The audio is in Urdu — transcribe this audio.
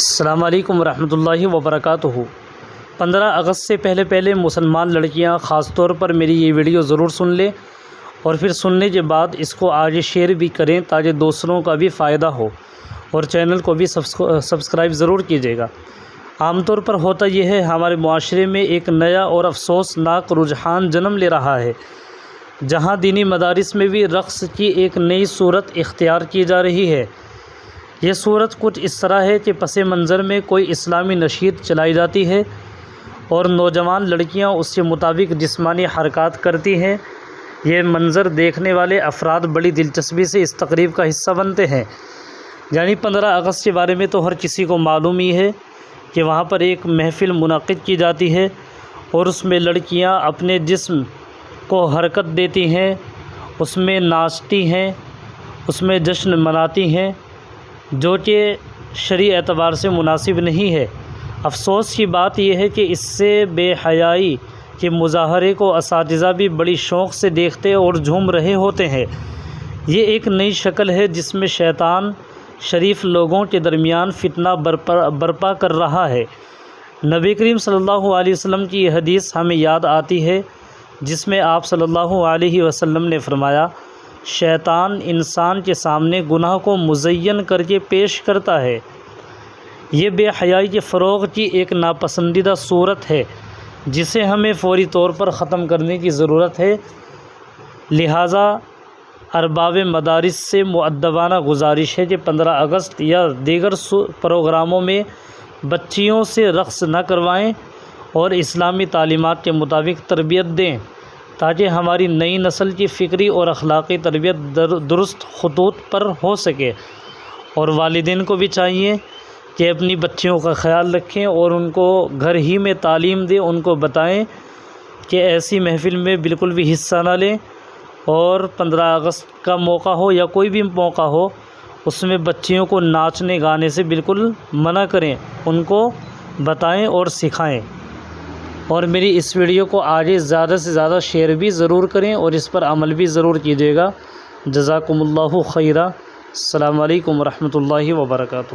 السلام علیکم ورحمۃ اللہ وبرکاتہ۔ 15 اگست سے پہلے مسلمان لڑکیاں خاص طور پر میری یہ ویڈیو ضرور سن لیں اور پھر سننے کے بعد اس کو آگے شیئر بھی کریں تاکہ دوسروں کا بھی فائدہ ہو، اور چینل کو بھی سبسکرائب ضرور کیجیے گا۔ عام طور پر ہوتا یہ ہے، ہمارے معاشرے میں ایک نیا اور افسوسناک رجحان جنم لے رہا ہے، جہاں دینی مدارس میں بھی رقص کی ایک نئی صورت اختیار کی جا رہی ہے۔ یہ صورت کچھ اس طرح ہے کہ پس منظر میں کوئی اسلامی نشید چلائی جاتی ہے اور نوجوان لڑکیاں اس کے مطابق جسمانی حرکات کرتی ہیں۔ یہ منظر دیکھنے والے افراد بڑی دلچسپی سے اس تقریب کا حصہ بنتے ہیں۔ یعنی 15 اگست کے بارے میں تو ہر کسی کو معلوم ہی ہے کہ وہاں پر ایک محفل منعقد کی جاتی ہے اور اس میں لڑکیاں اپنے جسم کو حرکت دیتی ہیں، اس میں ناچتی ہیں، اس میں جشن مناتی ہیں، جو کہ شرعی اعتبار سے مناسب نہیں ہے۔ افسوس کی بات یہ ہے کہ اس سے بے حیائی کے مظاہرے کو اساتذہ بھی بڑی شوق سے دیکھتے اور جھوم رہے ہوتے ہیں۔ یہ ایک نئی شکل ہے جس میں شیطان شریف لوگوں کے درمیان فتنہ برپا کر رہا ہے۔ نبی کریم صلی اللہ علیہ وسلم کی یہ حدیث ہمیں یاد آتی ہے، جس میں آپ صلی اللہ علیہ وسلم نے فرمایا، شیطان انسان کے سامنے گناہ کو مزین کر کے پیش کرتا ہے۔ یہ بے حیائی کے فروغ کی ایک ناپسندیدہ صورت ہے جسے ہمیں فوری طور پر ختم کرنے کی ضرورت ہے۔ لہٰذا ارباب مدارس سے مؤدبانہ گزارش ہے کہ 15 اگست یا دیگر پروگراموں میں بچیوں سے رقص نہ کروائیں اور اسلامی تعلیمات کے مطابق تربیت دیں، تاکہ ہماری نئی نسل کی فکری اور اخلاقی تربیت درست خطوط پر ہو سکے۔ اور والدین کو بھی چاہیے کہ اپنی بچیوں کا خیال رکھیں اور ان کو گھر ہی میں تعلیم دیں، ان کو بتائیں کہ ایسی محفل میں بالکل بھی حصہ نہ لیں، اور 15 اگست کا موقع ہو یا کوئی بھی موقع ہو، اس میں بچیوں کو ناچنے گانے سے بالکل منع کریں، ان کو بتائیں اور سکھائیں۔ اور میری اس ویڈیو کو آگے زیادہ سے زیادہ شیئر بھی ضرور کریں اور اس پر عمل بھی ضرور کیجیے گا۔ جزاکم اللہ خیرہ۔ السلام علیکم ورحمۃ اللہ وبرکاتہ۔